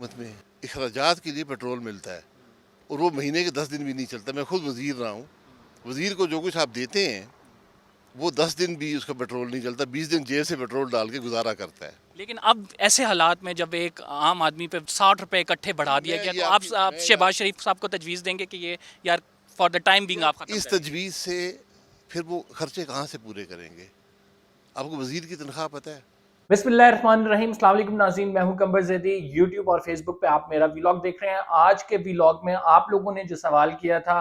हुकूमत में अखराजात के लिए पेट्रोल मिलता है और वो महीने के 10 दिन भी नहीं चलता। मैं खुद वज़ीर रहा हूँ। वज़ीर को जो कुछ आप देते हैं वो 10 दिन भी उसका पेट्रोल नहीं चलता, 20 दिन जेब से पेट्रोल डाल के गुजारा करता है। लेकिन अब ऐसे हालात में जब एक आम आदमी पे 60 रुपए इकट्ठे बढ़ा जी, दिया गया, तो आप मैं ये शहबाज शरीफ साहब को तजवीज़ देंगे कि ये यार फॉर द टाइम बीइंग आप ख़त्म इस करें? तजवीज़ से फिर वो खर्चे कहाँ से पूरे करेंगे? आपको वज़ीर की तनख्वाह पता है? बिस्मिल्लाहिर्रहमानिर्रहीम, अस्सलाम वालेकुम नाज़रीन, मैं हूं कंबर ज़ैदी। यूट्यूब और फेसबुक पे आप मेरा व्लॉग देख रहे हैं। आज के व्लॉग में आप लोगों ने जो सवाल किया था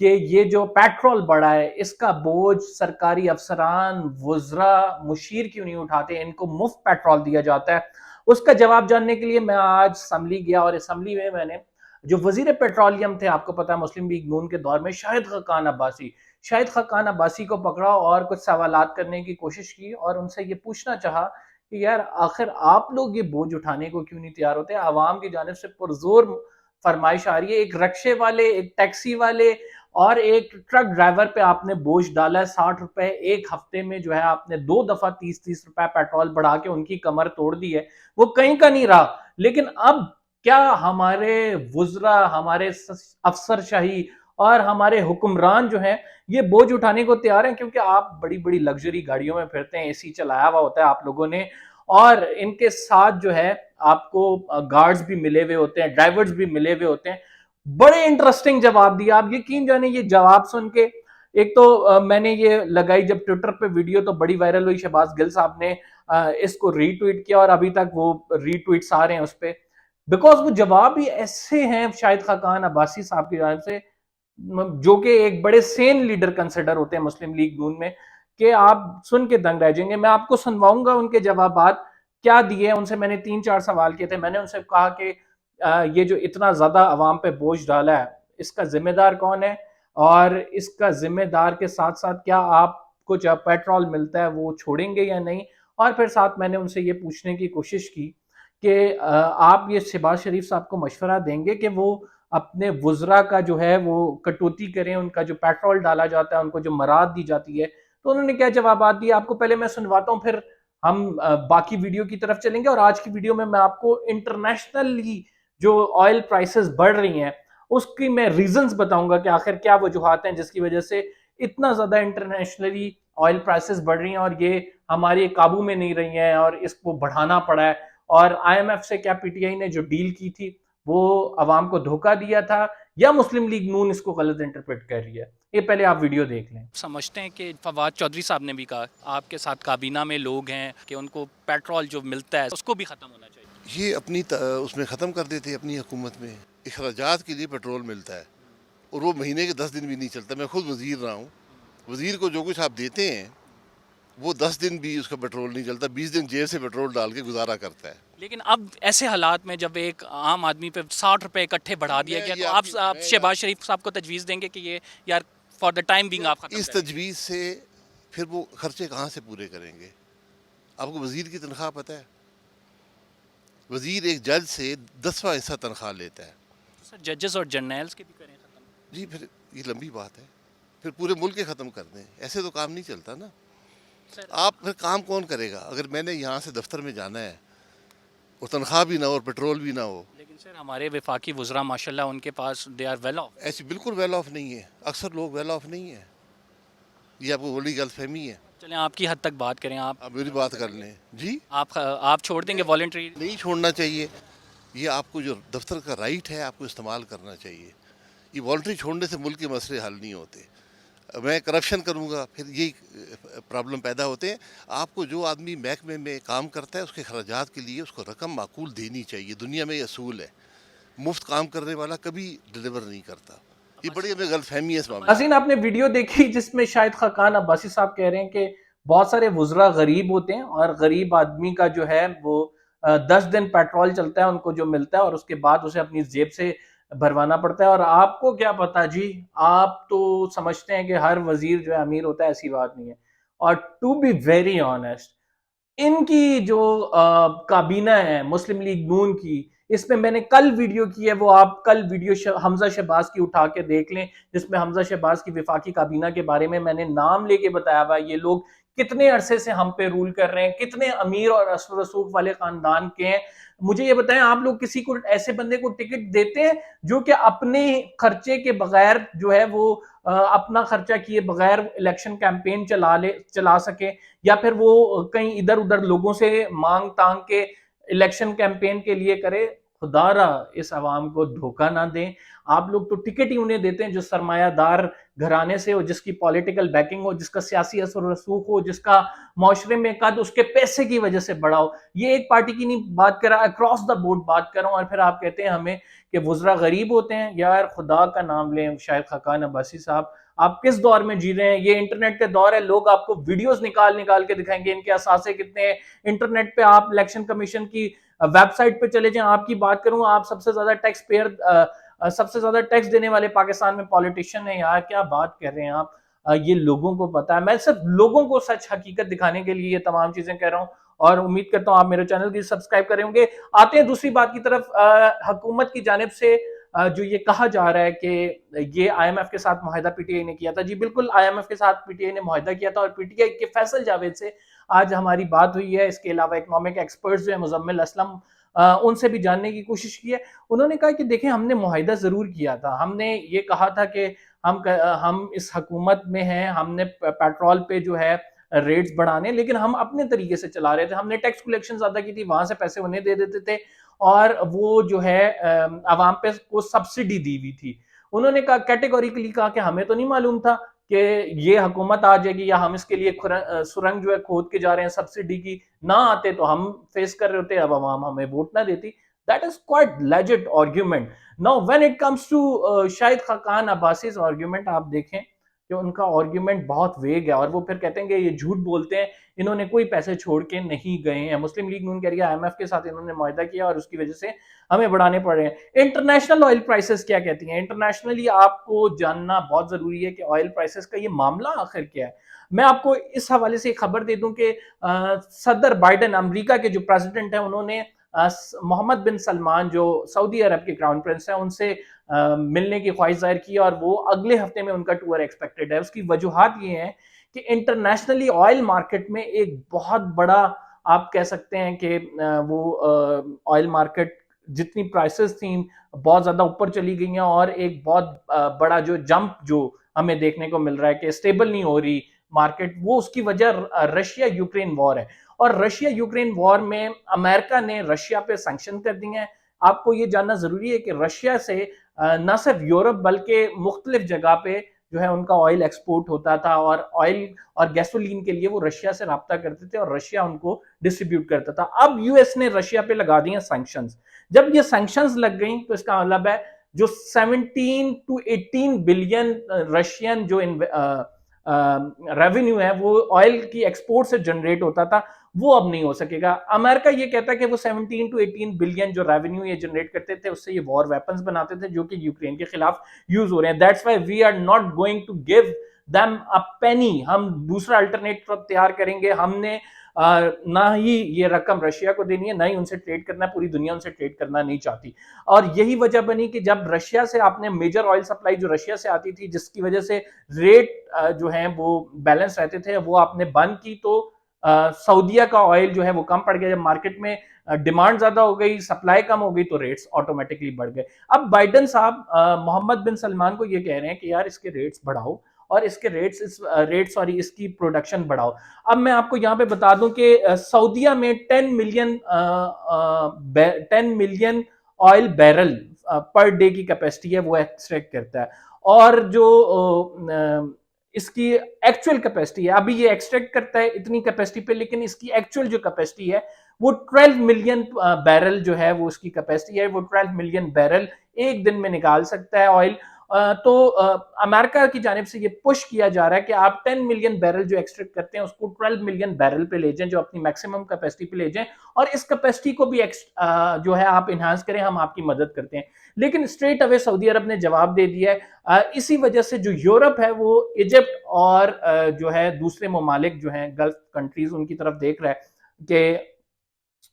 कि ये जो पेट्रोल बढ़ा है इसका बोझ सरकारी अफसरान, वुज़रा, मुशीर क्यों नहीं उठाते, इनको मुफ्त पेट्रोल दिया जाता है, उसका जवाब जानने के लिए मैं आज असम्बली गया और असम्बली में मैंने जो वजीर पेट्रोलियम थे, आपको पता है मुस्लिम लीग नून के दौर में, शाहिद खकान अब्बासी को पकड़ा और कुछ सवालात करने की कोशिश की और उनसे ये पूछना चाहा कि यार आखिर आप लोग ये बोझ उठाने को क्यों नहीं तैयार होते। आवाम की जानिब से पुरजोर फरमाइश आ रही है, एक रक्शे वाले, एक टैक्सी वाले और एक ट्रक ड्राइवर पे आपने बोझ डाला है 60 रुपए। एक हफ्ते में जो है आपने 2 दफा 30-30 रुपए पेट्रोल बढ़ा के उनकी कमर तोड़ दी है। वो कहीं का नहीं रहा। लेकिन अब क्या हमारे वुजरा, हमारे अफसरशाही और हमारे हुक्मरान जो हैं ये बोझ उठाने को तैयार हैं? क्योंकि आप बड़ी बड़ी लग्जरी गाड़ियों में फिरते हैं, एसी चलाया हुआ होता है आप लोगों ने, और इनके साथ जो है आपको गार्ड्स भी मिले हुए होते हैं, ड्राइवर्स भी मिले हुए होते हैं। बड़े इंटरेस्टिंग जवाब दिया। आप यकीन जाने ये जवाब सुन के, एक तो मैंने ये लगाई जब ट्विटर पे वीडियो तो बड़ी वायरल हुई, शहबाज गिल साहब ने इसको रीट्वीट किया और अभी तक वो रीट्वीट्स आ रहे हैं उस पर, बिकॉज वो जवाब भी ऐसे हैं शाहिद खाकान अब्बासी साहब की जानिब से, जो कि एक बड़े सेन लीडर कंसिडर होते हैं मुस्लिम लीग नून में, कि आप सुन के दंग रह जाएंगे। मैं आपको सुनवाऊंगा उनके जवाबात क्या दिए। उनसे मैंने 3-4 सवाल किए थे। मैंने उनसे कहा कि ये जो इतना ज्यादा अवाम पे बोझ डाला है इसका जिम्मेदार कौन है, और इसका जिम्मेदार के साथ साथ क्या आपको जब पेट्रोल मिलता है वो छोड़ेंगे या नहीं। और फिर साथ मैंने उनसे ये पूछने की कोशिश की कि आप ये शहबाज शरीफ साहब को मशवरा देंगे कि वो अपने वुजरा का जो है वो कटौती करें, उनका जो पेट्रोल डाला जाता है, उनको जो मराद दी जाती है। तो उन्होंने क्या जवाब दिए आपको पहले मैं सुनवाता हूँ, फिर हम बाकी वीडियो की तरफ चलेंगे। और आज की वीडियो में मैं आपको इंटरनेशनली जो ऑयल प्राइसेस बढ़ रही हैं उसकी मैं रीजंस बताऊंगा कि आखिर क्या वजूहात हैं जिसकी वजह से इतना ज्यादा इंटरनेशनली ऑयल प्राइसेस बढ़ रही हैं और ये हमारे काबू में नहीं रही हैं और इसको बढ़ाना पड़ा है। और आईएमएफ से क्या पीटीआई ने जो डील की थी वो अवाम को धोखा दिया था, या मुस्लिम लीग नून इसको गलत इंटरप्रेट कर रही है? ये पहले आप वीडियो देख लें। समझते हैं कि फवाद चौधरी साहब ने भी कहा, आपके साथ काबीना में लोग हैं कि उनको पेट्रोल जो मिलता है उसको भी ख़त्म होना चाहिए। ये उसमें ख़त्म कर देते अपनी हुकूमत में। अखराजात के लिए पेट्रोल मिलता है और वो महीने के 10 दिन भी नहीं चलता। मैं खुद वज़ीर रहा हूँ। वज़ीर को जो कुछ आप देते हैं वो 10 दिन भी उसका पेट्रोल नहीं चलता, 20 दिन जेब से पेट्रोल डाल के गुजारा करता है। लेकिन अब ऐसे हालात में जब एक आम आदमी पे 60 रुपए इकट्ठे बढ़ा दिया गया, तो आप शहबाज शरीफ साहब को तजवीज़ देंगे कि ये यार फॉर द टाइम बीइंग आप ख़त्म इस करें? तजवीज़ से फिर वो खर्चे कहाँ से पूरे करेंगे? आपको वज़ीर की तनख्वाह पता है? वज़ीर एक जज से 10वां हिस्सा तनख्वाह लेता है। सर जजेस और जर्नल्स के भी करें ख़त्म। जी, फिर ये लंबी बात है। फिर पूरे मुल्क के ख़त्म कर दें, ऐसे तो काम नहीं चलता ना। सर आप फिर काम कौन करेगा? अगर मैंने यहाँ से दफ्तर में जाना है और तनख्वाह भी ना हो और पेट्रोल भी ना हो। लेकिन सर हमारे वफाकी वुज़रा माशाल्लाह उनके पास दे आर वेल ऑफ। ऐसे बिल्कुल वेल ऑफ नहीं है। अक्सर लोग वेल ऑफ नहीं है। ये आपको बड़ी गलतफहमी है। चलें आपकी हद तक बात करें, आप मेरी बात कर लें। जी, आप छोड़ देंगे वॉलंटरी? नहीं छोड़ना चाहिए। ये आपको जो दफ्तर का राइट है आपको इस्तेमाल करना चाहिए। ये वॉलंटरी छोड़ने से मुल्क के मसले हल नहीं होते। मैं करप्शन करूँगा फिर यही प्रॉब्लम पैदा होते हैं। आपको जो आदमी महकमे में काम करता है उसके खर्चात के लिए उसको रकम माकूल देनी चाहिए। दुनिया में ये असूल है। मुफ्त काम करने वाला कभी डिलीवर नहीं करता। ये बड़ी हमें गलतफहमी है इस मामले में। अजीन, आपने वीडियो देखी जिसमें शाहिद खाकान अब्बासी साहब कह रहे हैं कि बहुत सारे वुजरा गरीब होते हैं और गरीब आदमी का जो है वो 10 दिन पेट्रोल चलता है उनको जो मिलता है और उसके बाद उसे अपनी जेब से भरवाना पड़ता है। और आपको क्या पता जी, आप तो समझते हैं कि हर वजीर जो है अमीर होता है, ऐसी बात नहीं है। और टू बी वेरी ऑनेस्ट, इनकी जो काबीना है मुस्लिम लीग नून की, इसमें मैंने कल वीडियो की है, वो आप कल वीडियो हमजा शहबाज की उठा के देख लें, जिसमें हमजा शहबाज की विफाकी काबीना के बारे में मैंने नाम लेके बताया हुआ ये लोग कितने अरसे से हम पे रूल कर रहे हैं, कितने अमीर और असर रसूख वाले खानदान के हैं। मुझे ये बताएं, आप लोग किसी को ऐसे बंदे को टिकट देते हैं जो कि अपने खर्चे के बगैर जो है वो अपना खर्चा किए बगैर इलेक्शन कैंपेन चला सके, या फिर वो कहीं इधर उधर लोगों से मांग तांग के इलेक्शन कैंपेन के लिए करे? खुदारा इस आवाम को धोखा ना दें। आप लोग तो टिकट ही उन्हें देते हैं जो सरमायादार घराने से हो, जिसकी पॉलिटिकल बैकिंग हो, जिसका सियासी असर रसूख हो, जिसका माशरे में कद उसके पैसे की वजह से बड़ा हो। ये एक पार्टी की नहीं बात कर रहा, अक्रॉस द बोर्ड बात कर रहा हूं। और फिर आप कहते हैं हमें कि वुजरा गरीब होते हैं। यार खुदा का नाम लें शायद खकान अब्बासी साहब, आप किस दौर में जी रहे हैं? ये इंटरनेट का दौर है, लोग आपको वीडियोस निकाल निकाल के दिखाएंगे इनके असासे कितने हैं। इंटरनेट पे आप इलेक्शन कमीशन की वेबसाइट पे चले जाएं, आपकी बात करूं, आप सबसे ज्यादा टैक्स पेयर, सबसे ज्यादा टैक्स देने वाले पाकिस्तान में पॉलिटिशियन है। यार क्या बात कर रहे हैं आप? ये लोगों को पता है। मैं सिर्फ लोगों को सच हकीकत दिखाने के लिए ये तमाम चीजें कह रहा हूं, और उम्मीद करता हूं आप मेरे चैनल की सब्सक्राइब करें होंगे। आते हैं दूसरी बात की तरफ। हुकूमत की जानिब से जो ये कहा जा रहा है कि ये आईएमएफ के साथ मुआहिदा पीटीआई ने किया था। जी बिल्कुल, आईएमएफ के साथ पीटीआई ने मुआहिदा किया था, और पीटीआई के फैसल जावेद से आज हमारी बात हुई है। इसके अलावा इकोनॉमिक एक्सपर्ट्स जो है मुजम्मिल असलम, उनसे भी जानने की कोशिश की है। उन्होंने कहा कि देखें, हमने मुआहिदा जरूर किया था, हमने ये कहा था कि हम इस हुकूमत में हैं, हमने पेट्रोल पे जो है रेट्स बढ़ाने, लेकिन हम अपने तरीके से चला रहे थे। हमने टैक्स कलेक्शन ज्यादा की थी, वहां से पैसे उन्हें दे देते थे, और वो जो है आवाम पे को सब्सिडी दी हुई थी। उन्होंने कहा, कैटेगोरिकली कहा कि हमें तो नहीं मालूम था कि ये हुकूमत आ जाएगी, या हम इसके लिए सुरंग जो है खोद के जा रहे हैं सब्सिडी की। ना आते तो हम फेस कर रहे होते, अब आवाम हमें वोट ना देती। That is quite legit argument. Now when it comes to Shahid Khaqan Abbasi argument, आप देखें कि उनका आर्ग्यूमेंट बहुत वेग है, और वो फिर कहते हैं कि ये झूठ बोलते हैं, इन्होंने कोई पैसे छोड़ के नहीं गए हैं। मुस्लिम लीग नून कह रही है आईएमएफ के साथ इन्होंने मुआहिदा किया और उसकी वजह से हमें बढ़ाने पड़ रहे हैं। इंटरनेशनल ऑयल प्राइसेस क्या कहती हैं? इंटरनेशनली आपको जानना बहुत जरूरी है कि ऑयल प्राइसेस का ये मामला आखिर क्या है। मैं आपको इस हवाले से खबर दे दूं कि सदर बाइडेन, अमेरिका के जो प्रेसिडेंट हैं, उन्होंने मोहम्मद बिन सलमान जो सऊदी अरब के क्राउन प्रिंस हैं, उनसे मिलने की ख्वाहिश जाहिर की, और वो अगले हफ्ते में उनका टूर एक्सपेक्टेड है। उसकी वजूहत ये है कि इंटरनेशनली ऑयल मार्केट में एक बहुत बड़ा, आप कह सकते हैं कि वो ऑयल मार्केट जितनी प्राइसेस थी बहुत ज्यादा ऊपर चली गई हैं, और एक बहुत बड़ा जो जंप जो हमें देखने को मिल रहा है कि स्टेबल नहीं हो रही मार्केट, वो उसकी वजह रशिया यूक्रेन वॉर है। और रशिया यूक्रेन वॉर में अमेरिका ने रशिया पे सैंक्शन कर दिए हैं। आपको ये जानना जरूरी है कि रशिया से न सिर्फ यूरोप बल्कि मुख्तलिफ जगह पे जो है उनका ऑयल एक्सपोर्ट होता था, और ऑयल और गैसोलीन के लिए वो रशिया से रब्ता करते थे, और रशिया उनको डिस्ट्रीब्यूट करता था। अब यूएस ने रशिया पे लगा दिए सैंक्शंस। जब ये सैंक्शंस लग गई तो इसका मतलब है जो 17 to 18 बिलियन रशियन जो रेवेन्यू है वो ऑयल की एक्सपोर्ट से जनरेट होता था, वो अब नहीं हो सकेगा। अमेरिका ये कहता है कि वो 17 to 18 बिलियन जो रेवेन्यू ये जनरेट करते थे, उससे ये वॉर वेपन्स बनाते थे जो कि यूक्रेन के खिलाफ यूज हो रहे हैं। That's why we are not going to give them a penny. हम दूसरा अल्टरनेटिव तैयार करेंगे। हमने ना ही ये रकम रशिया को देनी है, ना ही उनसे ट्रेड करना है। पूरी दुनिया उनसे ट्रेड करना नहीं चाहती, और यही वजह बनी कि जब रशिया से आपने मेजर ऑयल सप्लाई जो रशिया से आती थी, जिसकी वजह से रेट जो है वो बैलेंस रहते थे, वो आपने बंद की, तो सऊदीया का ऑयल जो है वो कम पड़ गया। जब मार्केट में डिमांड ज्यादा हो गई, सप्लाई कम हो गई, तो रेट्स ऑटोमेटिकली बढ़ गए। अब बाइडेन साहब मोहम्मद बिन सलमान को ये कह रहे हैं कि यार इसके रेट्स बढ़ाओ, और इसके इसकी प्रोडक्शन बढ़ाओ। अब मैं आपको यहाँ पे बता दूं कि सऊदीया में 10 million oil barrel per day की कैपेसिटी है, वो एक्सट्रैक्ट करता है। और जो इसकी एक्चुअल कैपेसिटी है, अभी ये एक्सट्रैक्ट करता है इतनी कैपेसिटी पे, लेकिन इसकी एक्चुअल जो कैपेसिटी है वो 12 मिलियन बैरल जो है वो उसकी कैपेसिटी है। वो 12 मिलियन बैरल एक दिन में निकाल सकता है ऑयल। तो अमेरिका की जानिब से ये पुश किया जा रहा है कि आप 10 मिलियन बैरल जो एक्सट्रैक्ट करते हैं उसको 12 मिलियन बैरल पे ले जाएं, जो अपनी मैक्सिमम कैपेसिटी पे ले जाएं, और इस कैपेसिटी को भी जो है आप इनहांस करें, हम आपकी मदद करते हैं। लेकिन स्ट्रेट अवे सऊदी अरब ने जवाब दे दिया है। इसी वजह से जो यूरोप है वो इजिप्ट और जो है दूसरे ममालिक जो हैं गल्फ कंट्रीज, उनकी तरफ देख रहा है कि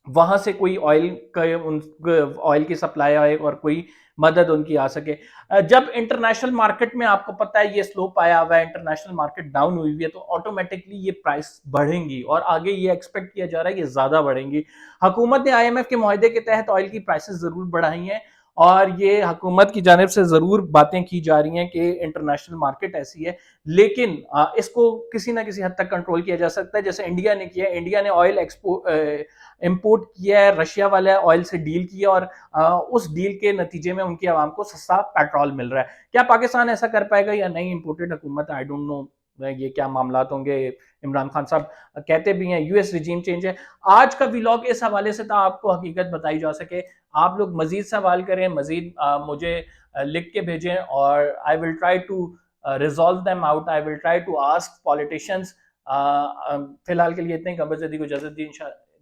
वहां से कोई ऑयल की सप्लाई आए और कोई मदद उनकी आ सके। जब इंटरनेशनल मार्केट में आपको पता है ये स्लोप आया हुआ है, इंटरनेशनल मार्केट डाउन हुई हुई है, तो ऑटोमेटिकली ये प्राइस बढ़ेंगी और आगे ये एक्सपेक्ट किया जा रहा है ये ज्यादा बढ़ेंगी। हुकूमत ने आईएमएफ के मुआहदे के तहत ऑयल की प्राइसेस जरूर बढ़ाई हैं और ये हुकूमत की जानिब से जरूर बातें की जा रही हैं कि इंटरनेशनल मार्केट ऐसी है, लेकिन इसको किसी ना किसी हद तक कंट्रोल किया जा सकता है। जैसे इंडिया ने किया, इंडिया ने ऑयल इंपोर्ट किया है, रशिया वाला ऑयल से डील किया और उस डील के नतीजे में उनकी आवाम को सस्ता पेट्रोल मिल रहा है। क्या पाकिस्तान ऐसा कर पाएगा या नहीं? इंपोर्टेड हुकूमत, आई डोंट नो ये क्या मामलात होंगे। इमरान खान साहब कहते भी हैं यूएस रिजीम चेंज है। आज का व्लॉग इस हवाले से था, आपको हकीकत बताई जा सके। आप लोग मजीद सवाल करें, मजीद मुझे लिख के भेजें और I will try to resolve them out. I will try to ask politicians. फिलहाल के लिए इतने। कमर जदी को इजाजत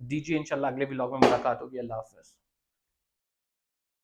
दीजिए, इंशाल्लाह अगले व्लॉग में मुलाकात होगी। अल्लाह हाफिज।